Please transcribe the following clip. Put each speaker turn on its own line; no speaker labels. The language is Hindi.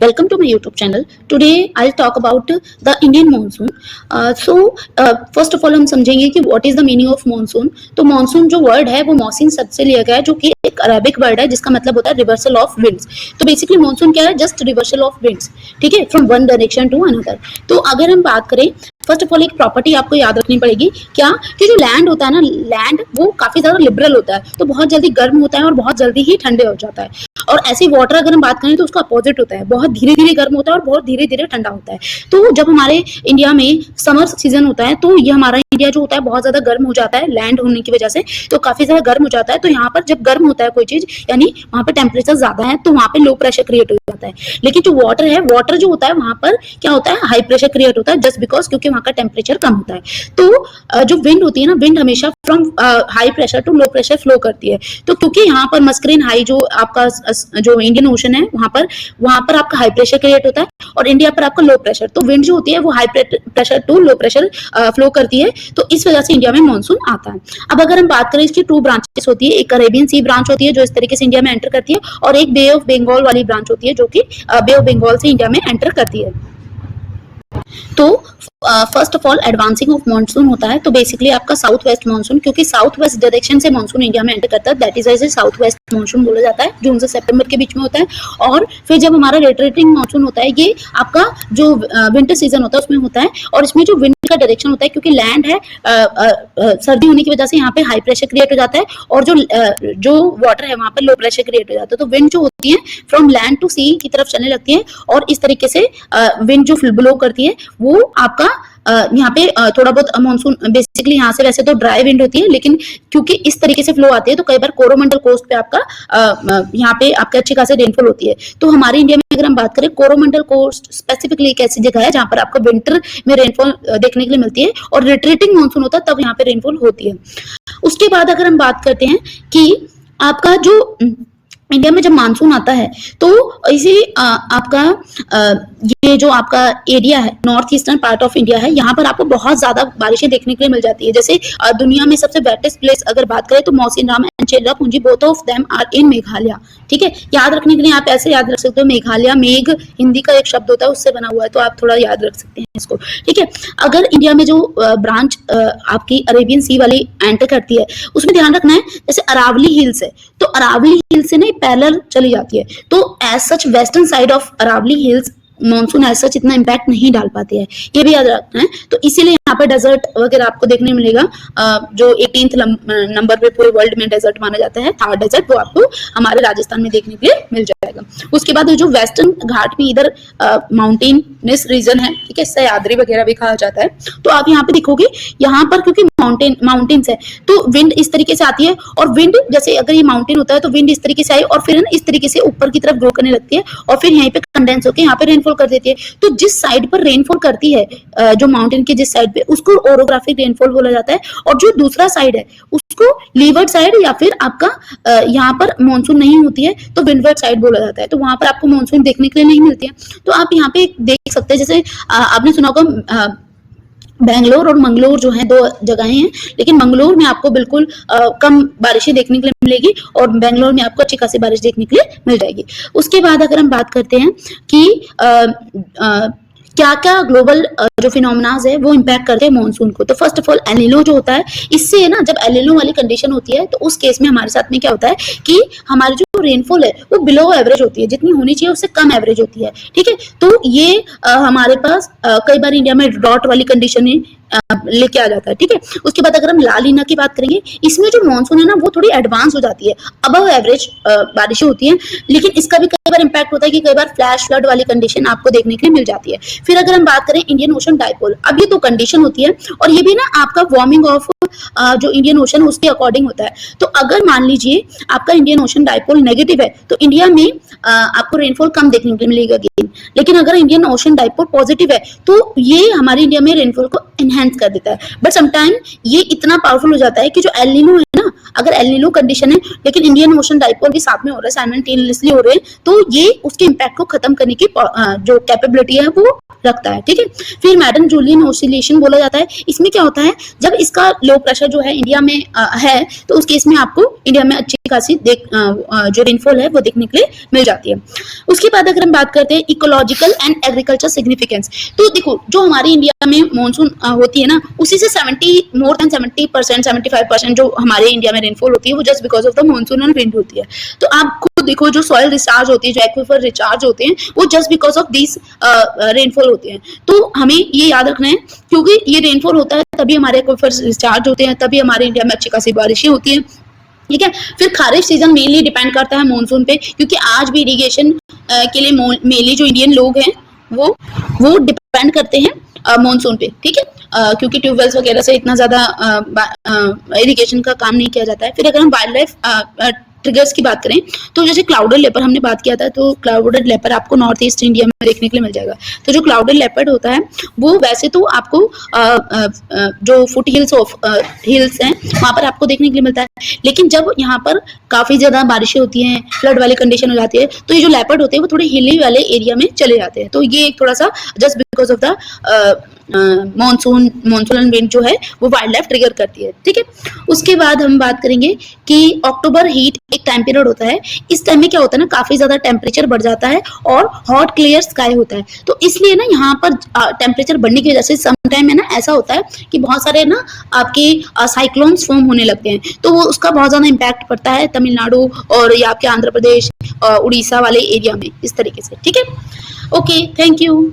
Welcome to my YouTube channel. Today I'll talk about the Indian monsoon. First of all हम समझेंगे कि what is the meaning of monsoon. तो monsoon जो word है वो मौसिन शब्द से लिया गया है, जो कि एक अरेबिक वर्ड है जिसका मतलब होता है रिवर्सल ऑफ विंड्स. तो बेसिकली monsoon क्या है? Just reversal of winds. ठीक है, from one direction to another. तो अगर हम बात करें, फर्स्ट ऑफ ऑल एक प्रॉपर्टी आपको याद रखनी पड़ेगी, क्या कि जो लैंड होता है ना, लैंड वो काफी ज्यादा लिबरल होता है, तो बहुत जल्दी गर्म होता है और बहुत जल्दी ही ठंडे हो जाता है. और ऐसे वाटर अगर हम बात करें तो उसका अपोजिट होता है, बहुत धीरे धीरे गर्म होता है और बहुत धीरे धीरे ठंडा होता है. तो जब हमारे इंडिया में समर सीजन होता है तो ये हमारा इंडिया जो होता है बहुत ज्यादा गर्म हो जाता है लैंड होने की वजह से, तो काफी ज्यादा गर्म हो जाता है. तो यहाँ पर जब गर्म होता है कोई चीज, यानी वहां पर टेम्परेचर ज्यादा है, तो वहां पे लो प्रेशर क्रिएट हो जाता है. लेकिन जो वाटर है, वाटर जो होता है वहां पर क्या होता है, हाई प्रेशर क्रिएट होता है, जस्ट बिकॉज क्योंकि वहां का टेम्परेचर कम होता है. तो जो विंड होती है ना, विंड हमेशा from high pressure to low pressure flow करती है. तो क्योंकि यहाँ पर मस्करीन हाई जो आपका जो इंडियन ओशन है वहां पर आपका हाई प्रेशर क्रिएट होता है और इंडिया पर आपका लो प्रेशर. तो विंड जो होती है वो high pressure to low pressure flow करती है, तो इस वजह से इंडिया में मानसून आता है. अब अगर हम बात करें, इसकी टू ब्रांचेस होती है. एक अरेबियन सी ब्रांच होती है जो इस तरीके से इंडिया में एंटर करती है, और एक बे ऑफ बंगाल वाली ब्रांच होती है जो कि बे ऑफ बंगाल से इंडिया में एंटर करती है. तो first of all advancing of monsoon होता है, तो बेसिकली आपका साउथ वेस्ट मानसून, क्योंकि साउथ वेस्ट डायरेक्शन से मानसून इंडिया में एंटर करता है, that is wise south west monsoon बोला जाता है. जून से सितंबर के बीच में होता है. और फिर जब हमारा रिट्रीटिंग मानसून होता है, ये आपका जो विंटर सीजन होता है उसमें होता है, और इसमें जो विंड का डायरेक्शन होता है, क्योंकि लैंड है सर्दी होने की वजह से यहाँ पे हाई प्रेशर क्रिएट हो जाता है, और जो वाटर है वहां पर लो प्रेशर क्रिएट हो जाता है. तो विंड जो होती है फ्रॉम लैंड टू सी की तरफ चलने लगती है, और इस तरीके से विंड जो ब्लो करती है वो आपका यहाँ पे थोड़ा बहुत मानसून बेसिकली यहाँ से वैसे तो ड्राई विंड होती है, लेकिन क्योंकि इस तरीके से फ्लो आती है तो कई बार कोरोमंडल कोस्ट पे आपका यहाँ पे आपके अच्छी खासी रेनफॉल होती है. तो हमारे इंडिया में अगर हम बात करें, कोरोमंडल कोस्ट स्पेसिफिकली एक ऐसी जगह है जहाँ पर आपको विंटर में रेनफॉल देखने के लिए मिलती है, और रिट्रीटिंग मानसून होता है तब यहाँ पे रेनफॉल होती है. उसके बाद अगर हम बात करते हैं कि आपका जो इंडिया में जब मानसून आता है तो इसी आपका ये जो आपका एरिया है, north eastern part of India है, यहाँ पर आपको बहुत ज्यादा बारिशें देखने के लिए मिल जाती है. जैसे दुनिया में सबसे वेटेस्ट प्लेस अगर बात करें तो Mawsynram and Cherrapunji, both of them are in Meghalaya. ठीक है, याद रखने के लिए आप ऐसे याद रख सकते हो, मेघालय, मेघ हिंदी का एक शब्द होता है उससे बना हुआ है, तो आप थोड़ा याद रख सकते हैं इसको. ठीक है, अगर इंडिया में जो ब्रांच आपकी अरेबियन सी वाली एंटर करती है उसमें ध्यान रखना है, जैसे अरावली हिल्स है, तो अरावली हिल्स से ना पैरेलल चली जाती है, तो as such western side of Aravalli hills monsoon as such इतना इम्पैक्ट नहीं डाल पाती है, ये भी याद रखना है. तो इसीलिए यहाँ पे डेजर्ट वगैरह आपको देखने मिलेगा, जो 18th नंबर पे पूरे वर्ल्ड में डेजर्ट माना जाता है, थार डेजर्ट, वो आपको हमारे राजस्थान में देखने के लिए मिल जाएगा. उसके बाद जो वेस्टर्न घाट में इधर माउंटेनस रीजन है, ठीक है, सह्याद्री वगैरह भी कहा जाता है, तो आप यहाँ पे देखोगे यहाँ पर क्योंकि माउंटेन्स है तो विंड इस तरीके से आती है, और विंड जैसे अगर ये माउंटेन होता है तो विंड इस तरीके से आई और फिर इस तरीके से ऊपर की तरफ ग्रो करने लगती है, और फिर यहीं पे कंडेंस होकर यहाँ पे रेनफॉल कर देती है. तो जिस साइड पर रेनफॉल करती है, जो माउंटेन के जिस साइड पे, उसको ओरोग्राफिक रेनफॉल बोला जाता है, और जो दूसरा साइड है उसको लीवर्ड साइड, या फिर आपका यहाँ पर मानसून नहीं होती है तो विंडवर्ड साइड बोला जाता है, तो वहां पर आपको मानसून देखने के लिए नहीं मिलती है. तो आप यहाँ पे देख सकते हैं, जैसे आपने सुना होगा बेंगलोर और मंगलोर जो है दो जगहें हैं, लेकिन मंगलोर में आपको बिल्कुल कम बारिशें देखने के लिए मिलेगी, और बेंगलोर में आपको अच्छी खासी बारिश देखने के लिए मिल जाएगी. उसके बाद अगर हम बात करते हैं कि क्या क्या ग्लोबल जो फिनोमेनाज है वो इम्पैक्ट करते हैं मानसून को, तो first of all El Nino जो होता है, इससे ना जब एल नीनो वाली कंडीशन होती है तो उस केस में हमारे साथ में क्या होता है कि हमारी जो रेनफॉल है वो बिलो एवरेज होती है, जितनी होनी चाहिए उससे कम एवरेज होती है. ठीक है, तो ये हमारे पास कई बार इंडिया में ड्रॉट वाली कंडीशन लेके आ जाता है. ठीक है, उसके बाद अगर हम ला लीना की बात करेंगे, इसमें जो मानसून है ना वो थोड़ी एडवांस हो जाती है, अबव एवरेज बारिशें होती हैं, लेकिन इसका भी कई बार इम्पैक्ट होता है कि कई बार फ्लैश फ्लड वाली कंडीशन आपको देखने के लिए मिल जाती है. फिर अगर हम बात करें इंडियन ओशन डाइपोल, अब ये तो कंडीशन होती है, और ये भी ना आपका वार्मिंग ऑफ जो इंडियन ओशन उसके अकॉर्डिंग होता है. तो अगर मान लीजिए आपका इंडियन ओशन डाइपोल नेगेटिव है तो इंडिया में आपको रेनफॉल कम देखने के लिए मिलेगा, लेकिन अगर इंडियन ओशन डाइपोल पॉजिटिव है तो ये हमारे इंडिया में रेनफॉल को एनहेंस कर देता है. बट समटाइम ये इतना पावरफुल हो जाता है कि जो एल नीनो है ना, अगर एल नीनो कंडीशन है लेकिन इंडियन ओशन डाइपोल भी साथ में हो रहा है, साइमल्टेनियसली हो रहे हैं, तो ये उसके इम्पैक्ट को खत्म करने की जो कैपेबिलिटी है वो रखता है। ठीक है, फिर मैडम जूलियन ऑसिलेशन बोला जाता है। इसमें क्या होता है, जब इसका लो प्रेशर जो है इंडिया में है, तो उस केस में आपको इंडिया में अच्छी खासी जो रेनफॉल है वो देखने के लिए मिल जाती है। उसके बाद अगर हम बात करते हैं इकोलॉजिकल एंड एग्रीकल्चर सिग्निफिकेंस, तो देखो जो हमारी इंडिया में मानसून होती है ना, उसी से 70% 75% जो हमारे इंडिया में रेनफॉल होती है वो just because of the monsoon wind होती है। तो आप खुद देखो जो सॉइल रिचार्ज होती है, जो एक्विफर रिचार्ज होते हैं, वो just because of this rainfall होते हैं। तो हमें ये याद रखना है, क्योंकि ये रेनफॉल होता है तभी हमारे एक्विफर रिचार्ज होते हैं, तभी हमारे इंडिया में अच्छी खासी बारिशें होती हैं। ठीक है, फिर खारिफ सीजन मेनली डिपेंड करता है मानसून पे, क्योंकि आज भी इरिगेशन के लिए मेनली जो इंडियन लोग हैं वो डिपेंड करते हैं मानसून पे। ठीक है, क्योंकि ट्यूबवेल्स वगैरह से इतना ज्यादा इरिगेशन का काम नहीं किया जाता है। फिर अगर हम वाइल्ड लाइफ ट्रिगर्स की बात करें, तो जैसे क्लाउडेड लेपर्ड हमने बात किया था, तो क्लाउडेड लेपर्ड आपको नॉर्थ ईस्ट इंडिया में देखने के लिए मिल जाएगा। तो जो क्लाउडेड लेपर्ड होता है वो वैसे तो आपको जो फुट हिल्स ऑफ हिल्स हैं वहां पर आपको देखने के लिए मिलता है, लेकिन जब यहाँ पर काफी ज्यादा बारिशें होती हैं, फ्लड वाली कंडीशन हो जाती है, तो ये जो लेपर्ड होते हैं वो थोड़े हिली वाले एरिया में चले जाते हैं। तो ये एक थोड़ा सा just because of the monsoon wind जो है वो वाइल्ड लाइफ ट्रिगर करती है। ठीक है, उसके बाद हम बात करेंगे कि अक्टूबर हीट एक टाइम पीरियड होता है। इस टाइम में क्या होता है ना, काफी ज्यादा टेम्परेचर बढ़ जाता है और हॉट क्लियर स्काई होता है। तो इसलिए ना यहाँ पर टेम्परेचर बढ़ने की वजह से सम टाइम में ना ऐसा होता है कि बहुत सारे ना आपके साइक्लोन्स फॉर्म होने लगते हैं, तो वो उसका बहुत ज्यादा इम्पैक्ट पड़ता है तमिलनाडु और या आपके आंध्र प्रदेश उड़ीसा वाले एरिया में, इस तरीके से। ठीक है, ओके, थैंक यू।